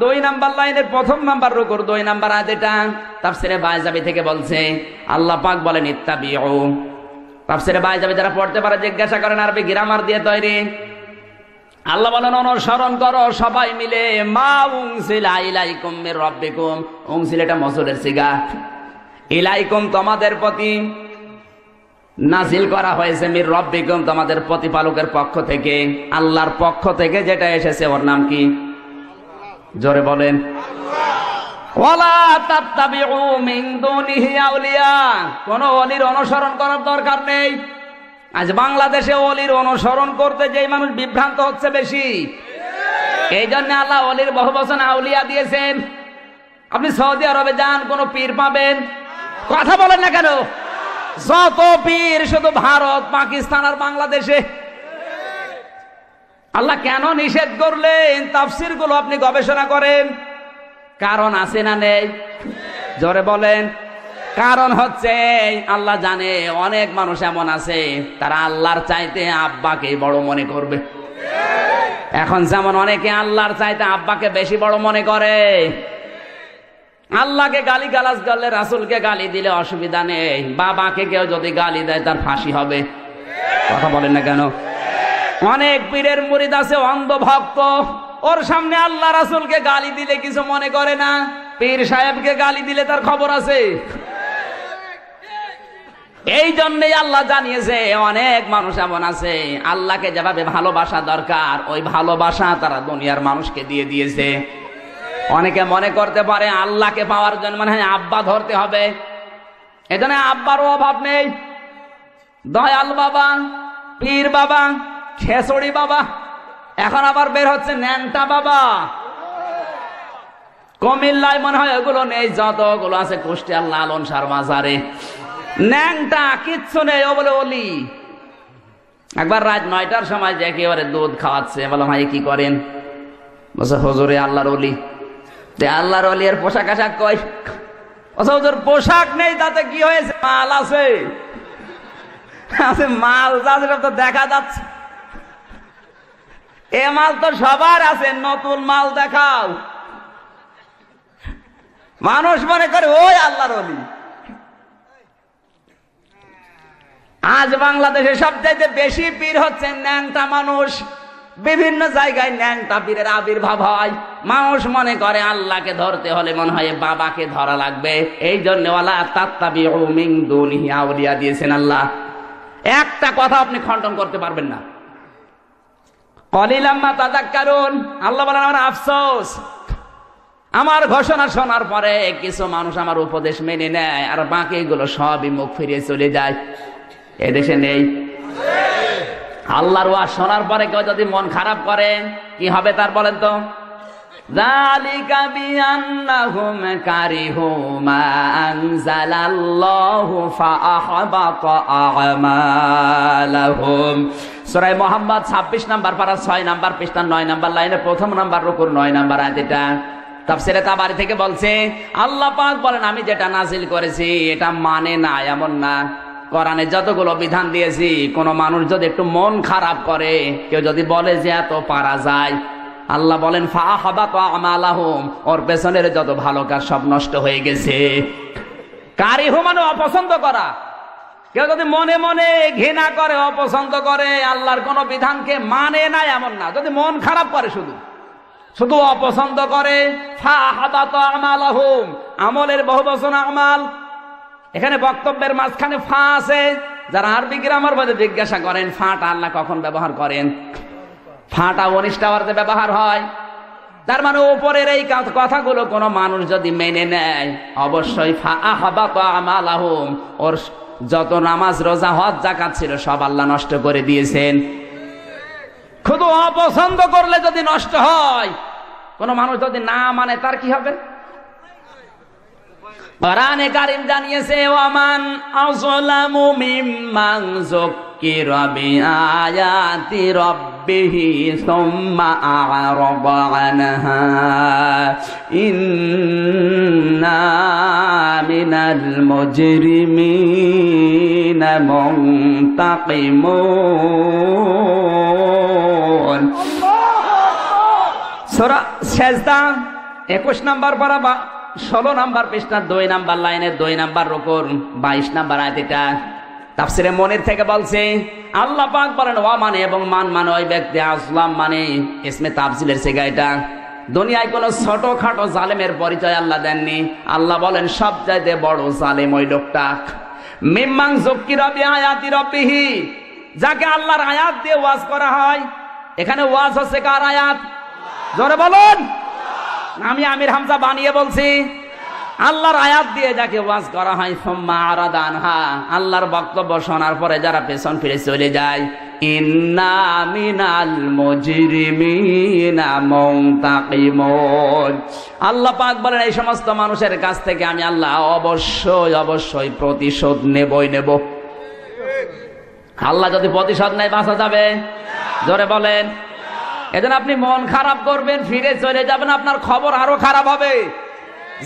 2 নম্বর লাইনের 1ম নম্বর রুকুর 2 নম্বর আয়াত। এটা তাফসীরে বাইজাবি থেকে বলছে, আল্লাহ পাক বলেন ইত্তাবিউ তাফসীরে বাইজাবি যারা পড়তে পারে জিজ্ঞাসা করেন, আরবি গ্রামার দিয়ে তৈরি। আল্লাহ বলেন অনুসরণ করো সবাই মিলে মা উনজিলা ইলাইকুম মির রাব্বিকুম। উনজিলা এটা মসুলের সিগা, ইলাইকুম তোমাদের প্রতি নাজিল করা হয়েছে, মির রাব্বিকুম তোমাদের প্রতিপালকের পক্ষ থেকে, আল্লাহর পক্ষ থেকে যেটা এসেছে ওর নাম কি? জোরে বলেন। ওয়ালা তাত্তাবিউ মিন দুনিহি আউলিয়া। কোন ওলির অনুসরণ করার দরকার নেই। আজ বাংলাদেশে ওলির অনুসরণ করতে যে মানুষ বিভ্রান্ত হচ্ছে বেশি, এই জন্য আল্লাহ ওলির বহু বচন আউলিয়া দিয়েছেন। আপনি সৌদি আরবে যান, কোন পীর পাবেন? কথা বলেন না কেন? যত পীর শুধু ভারত, পাকিস্তান আর বাংলাদেশে। আল্লাহ কেন নিষেধ করলেন? তাফসীর গুলো আপনি গবেষণা করেন, কারণ আছে না নেই? জোরে বলেন। কারণ হচ্ছে আল্লাহ জানে অনেক মানুষ এমন আছে তারা আল্লাহর চাইতে আব্বাকে বড় মনে করবে। এখন যেমন অনেকে আল্লাহর চাইতে আব্বাকে বেশি বড় মনে করে। আল্লাহকে গালি গালাজ করলে, রাসূলকে গালি দিলে অসুবিধা নেই, বাবাকে কেউ যদি গালি দেয় তার ফাঁসি হবে। কথা বলেন না কেন? অনেক পীরের মুরিদ আছে অন্ধ ভক্ত, ওর সামনে আল্লাহ রাসূলকে গালি দিলে কিছু মনে করে না, পীর সাহেবকে গালি দিলে তার খবর আছে। এই জন্যই আল্লাহ জানিয়েছে অনেক মানুষ এমন আছে আল্লাহকে যেভাবে ভালোবাসা দরকার ওই ভালোবাসা তারা দুনিয়ার মানুষকে দিয়ে দিয়েছে। অনেকে মনে করতে পারে আল্লাহকে পাওয়ার জন্য মানে আব্বা ধরতে হবে, এজন্য আব্বারও অভাব নেই। দয়াল বাবা, পীর বাবা, খেসড়ি বাবা, এখন আবার বের হচ্ছে ন্যাংটা বাবা। কুমিল্লায় মনে হয় ওগুলো নেই, যতগুলো আছে কুষ্টিয়ার লালন সার বাজারে ন্যাংটা কিচ্ছু নেই, ও বলে অলি। একবার রাত 9টার সময় যে একেবারে দুধ খাওয়াচ্ছে, বললাম ভাই কি করেন? বলছে হুজুরে আল্লাহর অলি। আল্লাহর অলি এর পোশাক আশাক কই? হুজুর পোশাক নেই, তাতে কি হয়েছে? মাল আছে, মাল যাচ্ছে তো দেখা যাচ্ছে। এ মাল তো সবার আছে, নতুন মাল দেখাও। মানুষ মনে করে ওই আল্লাহর অলি। আজ বাংলাদেশে সবচাইতে বেশি পীর হচ্ছে ন্যাংটা মানুষ। বিভিন্ন জায়গায় ন্যাংটা পীরের আবির্ভাব হয়। মানুষ মনে করে আল্লাহকে ধরতে হলে মনে হয় বাবাকে ধরা লাগবে, এই জন্য ওয়ালা তাত্তাবিউ মিন দুনিহি আউলিয়া দিয়েছেন আল্লাহ। একটা কথা আপনি খণ্ডন করতে পারবেন না। কলিলাম মা তাযাক্কারুন। আল্লাহ বলেন আমার আফসোস, আমার ঘোষণা শোনার পরে কিছু মানুষ আমার উপদেশ মেনে নেয় আর বাকিগুলো সবই মুখ ফিরিয়ে চলে যায়। এদেশে নেই? আল্লাহর ওয়াজ শোনার পরে কেউ যদি মন খারাপ করে কি হবে তার বলেন তো? যালিকা বিআন্নাহুম কারিহু মা আনজালাল্লাহু ফাআহবাতা আমালাহুম। সূরা মুহাম্মদ 26 নাম্বার পারা 6 নাম্বার পৃষ্ঠা 9 নাম্বার লাইনে প্রথম নাম্বার রুকুর 9 নাম্বার আয়াত। এটা তাফসীরে তাবারী থেকে বলছে আল্লাহ পাক বলেন আমি যেটা নাজিল করেছি এটা মানে না এমন না। কোরআনে যতগুলো বিধান দিয়েছি কোন মানুষ যদি একটু মন খারাপ করে, কেউ যদি বলে যে এত পারা যায়, আল্লাহ বলেন ফাআহবাতা আমালাহুম, ওর পেছনের যত ভালো কাজ সব নষ্ট হয়ে গেছে। কারিহু মানে অপছন্দ করা। কেউ যদি মনে মনে ঘৃণা করে, অপছন্দ করে, আল্লাহর কোন বিধানকে মানে না এমন না, যদি মন খারাপ করে শুধু অপছন্দ করে, ফাআহবাতা আমালাহুম, আমলের বহুবচন আমাল। এখানে বক্তব্যের মাঝখানে ফা আছে। যারা আরবি গ্রামার মধ্যে জিজ্ঞাসা করেন ফাটা আল্লাহ কখন ব্যবহার করেন, ফাটা অনিষ্টাবার্থে ব্যবহার হয়। তার মানে উপরের এই কথাগুলো কোন মানুষ যদি মেনে নেয় অবশ্যই ফাআহবাতা আমালাহুম, ওর যত নামাজ রোজা হজ যাকাত ছিল সব আল্লাহ নষ্ট করে দিয়েছেন। শুধু অপছন্দ করলে যদি নষ্ট হয়, কোন মানুষ যদি না মানে তার কি হবে? কোরআনে কারীম জানিয়েছে ওয়ামান আযলামু মিম্মান যুক্কিরা বিআয়াতি রাব্বিহি সুম্মা আ'রাদা আনহা ইন্না মিনাল মুজরিমিনা মুনতাকিমুন। সূরা সেজদা 21 নাম্বার পারা 16 নাম্বার পৃষ্ঠা 2 নাম্বার লাইনে 2 নাম্বার রুকুর 22 নাম্বার আয়াত। এটা তাফসিরে মনির থেকে বলছে আল্লাহ পাক বলেন ওয়া মানে এবং মান মানে ওই ব্যক্তি, আসলাম মানে ইসমে তাফসিলের সিগা এটা। দুনিয়ায় কোনো ছোটখাটো জালেমের পরিচয় আল্লাহ দেননি। আল্লাহ বলেন সবচাইতে বড় জালেম ওই লোকটা। মিম্মাং যুক্কিরা বিআয়াতি রাব্বিহি, যাকে আল্লাহর আয়াত দিয়ে ওয়াজ করা হয়। এখানে ওয়াজ হচ্ছে কার আয়াত? জোরে বলুন। আমি আমির হামজা বানিয়ে বলছি? আল্লাহর আয়াত দিয়ে যাকে ওয়াজ করা হয়, সুম্মা আরাদা আনহা, আল্লাহর বক্তব্য শোনার পরে যারা পেছন ফিরে চলে যায়, ইন্না মিনাল মুজরিমিনা মুনতাকিমুন, আল্লাহ পাক বলেন এই সমস্ত মানুষের কাছ থেকে আমি আল্লাহ অবশ্যই প্রতিশোধ নেবই নেব। আল্লাহ যদি প্রতিশোধ নেয় বাঁচা যাবে? জোরে বলেন। এজন্য আপনি মন খারাপ করবেন, ফিরে চলে যাবেন, আপনার খবর আরো খারাপ হবে।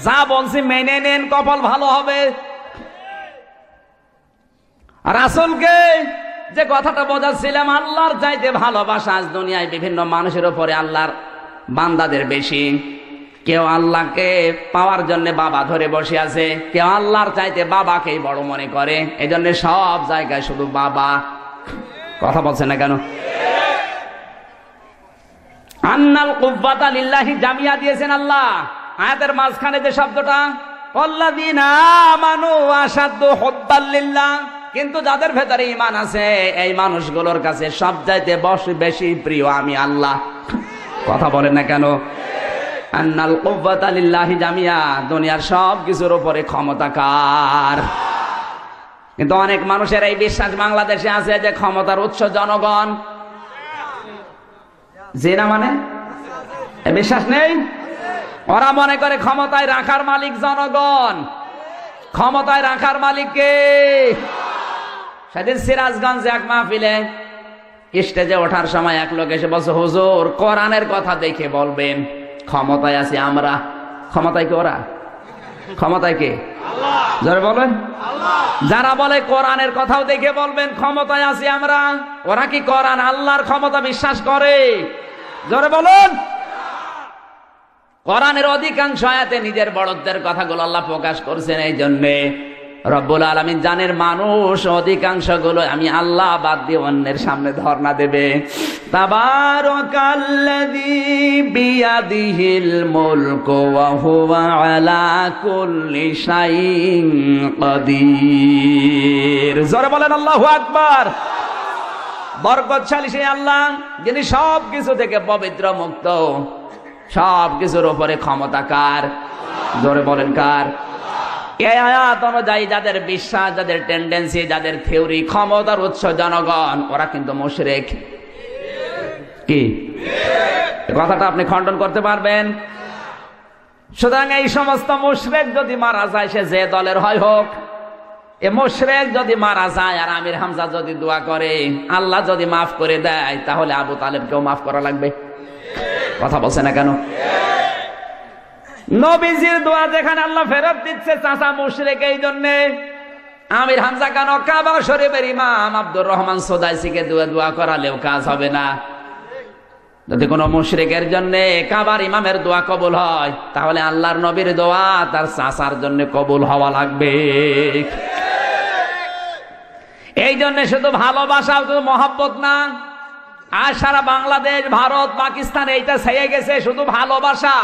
যা বলছি মেনে নেন, কপাল ভালো হবে। রাসূলকে যে কথাটা বোঝাচ্ছিলাম, আল্লাহর চাইতে ভালোবাসা আজ দুনিয়ায় বিভিন্ন মানুষের উপরে আল্লাহর বান্দাদের বেশি। কেউ আল্লাহকে পাওয়ার জন্য বাবা ধরে বসে আছে, কেউ আল্লাহর চাইতে বাবাকেই বড় মনে করে। এই জন্য সব জায়গায় শুধু বাবা। কথা বলছে না কেন? আন্নাল কুব্বাতা লিল্লাহি জামিয়া দিয়েছেন আল্লাহ। আয়াতের মাঝখানে যে শব্দটা আল্লাযীনা আমানু আশাদ্দু হুব্বাল লিল্লাহ, কিন্তু যাদের ভেতরে ঈমান আছে এই মানুষগুলোর কাছে সবচাইতে বেশি প্রিয় আমি আল্লাহ। কথা বলেন না কেন? আন্নাল কুব্বাতা লিল্লাহি জামিয়া, দুনিয়ার সব কিছুর উপরে ক্ষমতা কার? কিন্তু অনেক মানুষের এই বিশ্বাস বাংলাদেশে আছে যে ক্ষমতার উৎস জনগণ। জিনা মানে বিশ্বাস নেই? ওরা মনে করে ক্ষমতায় রাখার মালিক জনগণ। ক্ষমতায় রাখার মালিক কে? সেদিন সিরাজগঞ্জে এক মাহফিলে স্টেজে ওঠার সময় এক লোক এসে বলছে, হুজুর কোরআনের কথা দেখে বলবেন ক্ষমতায় আছি আমরা। ক্ষমতায় কে ওরা? ক্ষমতায় কে? জোরে বলেন। যারা বলে কোরআনের কথাও দেখে বলবেন ক্ষমতায় আছি আমরা, ওরা কি কোরআন আল্লাহর ক্ষমতা বিশ্বাস করে? জোরে বলুন। কোরআনের অধিকাংশ আয়াতে নিজের বড়ত্বের কথাগুলো আল্লাহ প্রকাশ করছেন। এই জন্যে রব্বুল আলামিন জানের মানুষ অধিকাংশ গুলো আমি আল্লাহ বাদ দিয়ে অন্যের সামনে ধর্ণা দেবে। তাবারাকাল্লাযী বিয়াদিহিল মুলকু ওয়া হুয়া আলা কুল্লি শাইইন কাদির। জোরে বলেন আল্লাহু আকবার। বরকতশালী সেই আল্লাহ যিনি সব কিছু থেকে পবিত্র মুক্ত, সব কিছুর উপরে ক্ষমতা কার? জোরে বলেন কার? এই আয়াত অনুযায়ী যাদের বিশ্বাস, যাদের টেন্ডেন্সি, যাদের থিওরি ক্ষমতার উৎস জনগণ, ওরা কিন্তু মুশরিক। কি কথাটা আপনি খণ্ডন করতে পারবেন? সুতরাং এই সমস্ত মুশরিক যদি মারা যায়, সে যে দলের হয় হোক, এ মুশরিক যদি মারা যায় আর আমির হামজা যদি দোয়া করে, আল্লাহ যদি মাফ করে দেয়, তাহলে আবু তালেবকেও মাফ করা লাগবে। কথা বলছে না কেন? নবীজির দোয়া যেখানে আল্লাহ ফেরত দিচ্ছে চাচা মুশরিক, এই জন্যে আমির হামজা কেন কাবা শরীফের ইমাম আব্দুর রহমান সুদাইসিকে দোয়া করালেও কাজ হবে না। যদি কোনো মুশরিকের জন্য কাবার ইমামের দোয়া কবুল হয়, তাহলে আল্লাহর নবীর দোয়া তার চাচার জন্য কবুল হওয়া লাগবে। এই জন্য শুধু ভালোবাসা, শুধু মহব্বত না। আর সারা বাংলাদেশ, ভারত, পাকিস্তান এইটা ছেয়ে গেছে শুধু ভালোবাসা,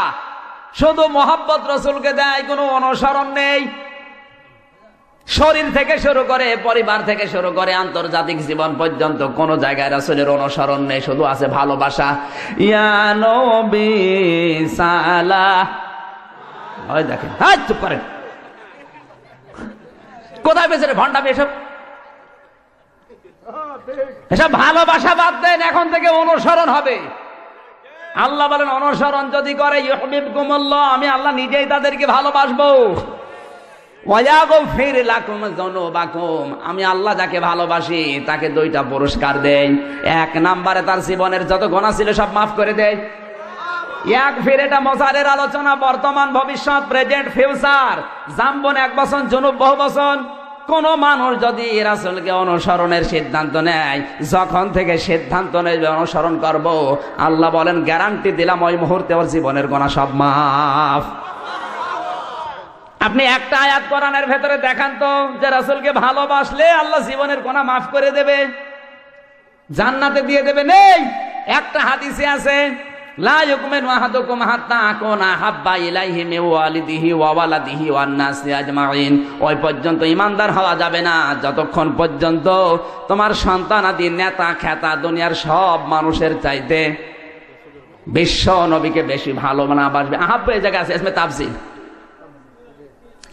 শুধু মহব্বত রসুলকে দেয়, কোনো অনুসরণ নেই। শরীর থেকে শুরু করে, পরিবার থেকে শুরু করে, আন্তর্জাতিক জীবন পর্যন্ত কোন জায়গায় রাসূলের অনুসরণ নেই, শুধু আছে ভালোবাসা। ইয়া নবী সালাম। ওই দেখেন, চুপ করেন, কোথায় পেয়েছে ভণ্ডামি এসব? এসব ভালোবাসা বাদ দেন, এখন থেকে অনুসরণ হবে। আল্লাহ বলেন অনুসরণ যদি করে ইউহিব্বুকুমুল্লাহ, আমি আল্লাহ নিজেই তাদেরকে ভালোবাসবো। ওয়ায়াগফির লাকুম যুনুবাকুম, আমি আল্লাহ যাকে ভালোবাসি তাকে দুইটা পুরস্কার দেই। এক নম্বরে তার জীবনের যত গুনাহ ছিল সব মাফ করে দেয়। ইয়াগফির এটা মোসারের আলোচনা, বর্তমান, ভবিষ্যৎ, প্রেজেন্ট, ফিউচার। জাম্বন এক বছর, জুনুব বহু বছর। কোন মানুষ যদি রাসূলকে অনুসরণের সিদ্ধান্ত নেয়, যখন থেকে সিদ্ধান্ত নেবে অনুসরণ করব, আল্লাহ বলেন গ্যারান্টি দিলাম ওই মুহূর্তে ওর জীবনের গুনাহ সব মাফ। আপনি একটা আয়াত কোরআনের ভেতরে দেখান তো যে রাসূলকে ভালোবাসলে আল্লাহ জীবনের গুনাহ মাফ করে দেবে, জান্নাতে দিয়ে দেবে। নেই। একটা হাদিসে আছে লা ইউমিনু আহাদুকুম হাত্তা আকুনা হাব্বা ইলাইহি মিন ওয়ালিদিহি ওয়া ওয়ালাদিহি ওয়ান নাসি আজমাইন। ওই পর্যন্ত ঈমানদার হওয়া যাবে না যতক্ষণ পর্যন্ত তোমার সন্তানাদি, নেতা খেতা, দুনিয়ার সব মানুষের চাইতে বিশ্ব নবীকে বেশি ভালো না বাসবে। আহাব্বা এই জায়গায় আছে ইসমে তাফসীর।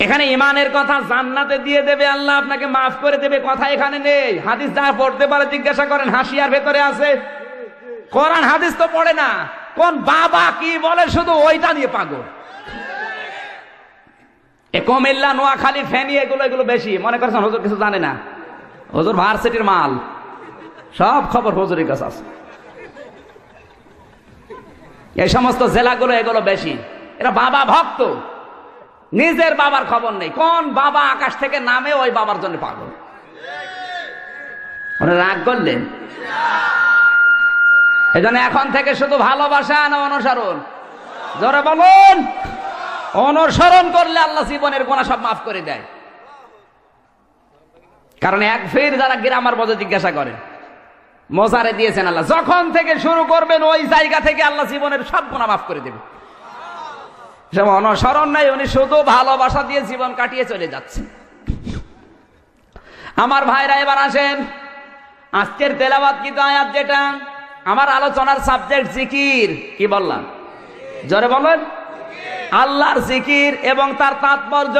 এখানে ইমানের কথা, জান্নাতে দিয়ে দেবে আল্লাহ, আপনাকে মাফ করে দেবে কথা এখানে নেই। হাদিস যা পড়তে পারে জিজ্ঞাসা করেন, হাসিয়ার ভেতরে আছে। কোরআন হাদিস তো পড়ে না। কোন বাবা কি বলে শুধু ওইটা নিয়ে পাগল। এ কুমিল্লা, নোয়াখালী, ফেনী এগুলো বেশি মনে করছেন হুজুর কিছু জানে না। হুজুর ভার্সিটির মাল, সব খবর হুজুরের কাছে আছে। এই সমস্ত জেলাগুলো এগুলো বেশি। এরা বাবা ভক্ত, নিজের বাবার খবর নেই। কোন বাবা আকাশ থেকে নামে ওই বাবার জন্য পাগল। রাগ করলেন? এই জন্য এখন থেকে শুধু ভালোবাসা না অনুসরণ? জোরে বলুন। অনুসরণ করলে আল্লাহ জীবনের গুনাহ সব মাফ করে দেয়। কারণ এক ফির যারা গ্রামার বলে জিজ্ঞাসা করেন, মোজারে দিয়েছেন আল্লাহ, যখন থেকে শুরু করবেন ওই জায়গা থেকে আল্লাহ জীবনের সব গুনাহ মাফ করে দেবে। অনুসরণ নাই, উনি শুধু ভালোবাসা দিয়ে জীবন কাটিয়ে চলে যাচ্ছে। আমার ভাইরা এবার আসেন, আজকের তেলাওয়াত কি আয়াত, যেটা আমার আলোচনার সাবজেক্ট জিকির। কি বললাম? জোরে বলেন। আল্লাহর জিকির এবং তার তাৎপর্য।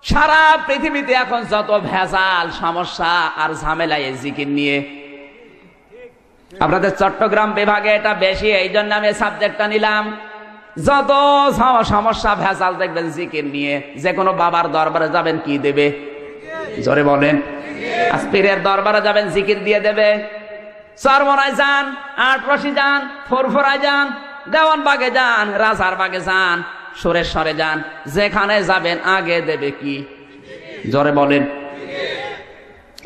সারা পৃথিবীতে এখন যত ভেজাল, সমস্যা আর ঝামেলা এই জিকির নিয়ে। আপনাদের চট্টগ্রাম বিভাগে এটা বেশি, এই জন্য আমি সাবজেক্টটা নিলাম। যত সমস্যা ভেজাল দেখবেন জিকির নিয়ে। যে কোনো বাবার দরবারে যাবেন, কি দেবে? জোরে বলেন। পীরের দরবারে যাবেন, জিকির দিয়ে দেবে। চরমনায় যান, আটরশি যান, ফোরফোরায় যান, দেওয়ানবাগে যান, রাজার বাগে যান, সুরেশ্বরে যান, যেখানে যাবেন আগে দেবে কি? জোরে বলেন।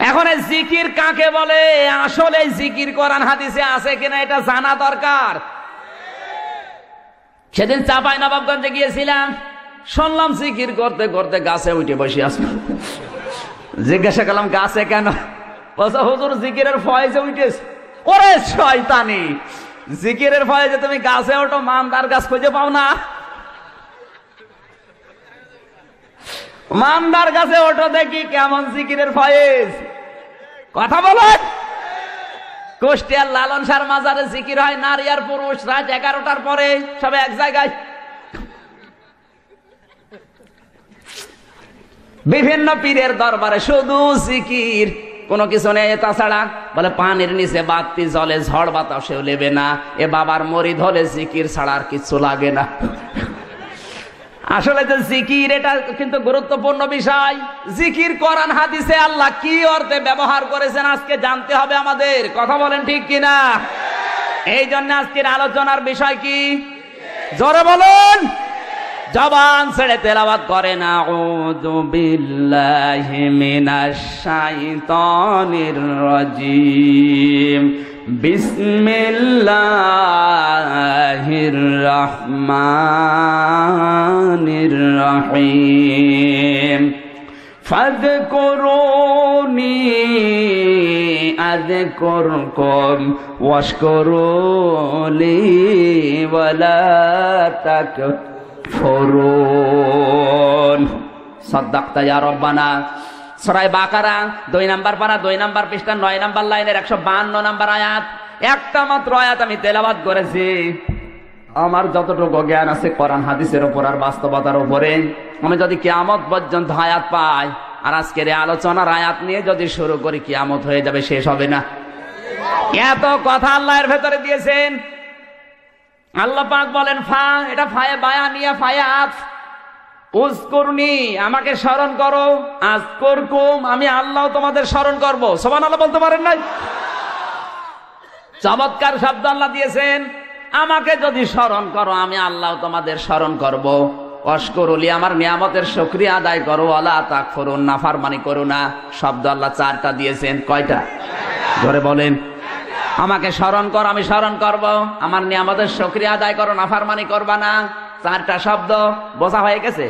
এখন এই জিকির কাকে বলে? আসলে জিকির কোরআন হাদিসে আছে কিনা এটা জানা দরকার। সেদিন চাঁপাইনবাবগঞ্জে গিয়েছিলাম, শুনলাম জিকির করতে করতে গাছে উঠে বসে আছে। জিজ্ঞাসা করলাম গাছে কেন? বলছে হুজুর জিকিরের ফয়েজে উঠেছে। ওরে শয়তানি, জিকিরের ফয়েজে তুমি গাছে ওঠো, মানদার গাছ খুঁজে পাও না? মানদার গাছে ওঠো দেখি কেমন জিকিরের ফয়েজ। কথা বলেন। কুষ্টিয়ার লালন শাহর মাজারে জিকির হয়, নারী আর পুরুষ, রাত 11টার পরে সব এক জায়গায়। বিভিন্ন পীরের দরবারে শুধু জিকির, কোনো কিছু নেই তাছাড়া। বলে পানির নিচে বাতি জলে, ঝড় বাতাসেও লেবে না। এ বাবার মরিদ হলে জিকির ছাড়া আর কিছু লাগে না। আসলে যে জিকির, এটা কিন্তু গুরুত্বপূর্ণ বিষয়। জিকির কোরআন হাদিসে আল্লাহ কি অর্থে ব্যবহার করেছেন আজকে জানতে হবে আমাদের। কথা বলেন ঠিক কিনা? এই জন্য আজকের আলোচনার বিষয় কি? জোরে বলুন। জবান ছেড়ে তেলাওয়াত করেন, আউযু বিল্লাহি মিনাশ শাইতানির রাজিম, বিসমিল্লাহির রহমানির রহিম। ফাযকুরুনি আযকুরকুম ওয়াশকুরুলি ওয়ালা তাকফুরুন। সাদাক্তা ইয়া রাব্বানা। সূরা বাকারা 2 নম্বর পারা 2 নম্বর পৃষ্ঠা 9 নম্বর লাইনের 152 নম্বর আয়াত। একটা মাত্র আয়াত আমি তেলাওয়াত করেছি। আমার যতটুকু জ্ঞান আছে কোরআন হাদিসের উপর আর বাস্তবতার উপরে, আমি যদি কিয়ামত পর্যন্ত আয়াত পাই, আর আজকের এই আলোচনার আয়াত নিয়ে যদি শুরু করি, কিয়ামত হয়ে যাবে, শেষ হবে না। এত কথা আল্লাহর ভেতরে দিয়েছেন। আল্লাহ পাক বলেন ফা, এটা ফায়ে বায়ানিয়া, ফায়ে আত। উযকুরনি, আমাকে স্মরণ করো। আযকুরকুম, আমি আল্লাহ তোমাদের স্মরণ করব। সুবহানাল্লাহ বলতে পারেন নাই? চমৎকার শব্দ আল্লাহ দিয়েছেন। আমাকে যদি স্মরণ করো, আমি আল্লাহ তোমাদের স্মরণ করব। ওয়াশকুরুলি, আমার নিয়ামতের শুকরিয়া আদায় করো। ওয়ালা তাকফুরুন, নাফরমানি করো না। শব্দ আল্লাহ 4টা দিয়েছেন। কয়টা? ধরে বলেন। আমাকে স্মরণ করো, আমি স্মরণ করব। আমার নিয়ামতের শুকরিয়া আদায় করো, নাফরমানি করবা না। 4টা শব্দ বোঝা হয়ে গেছে।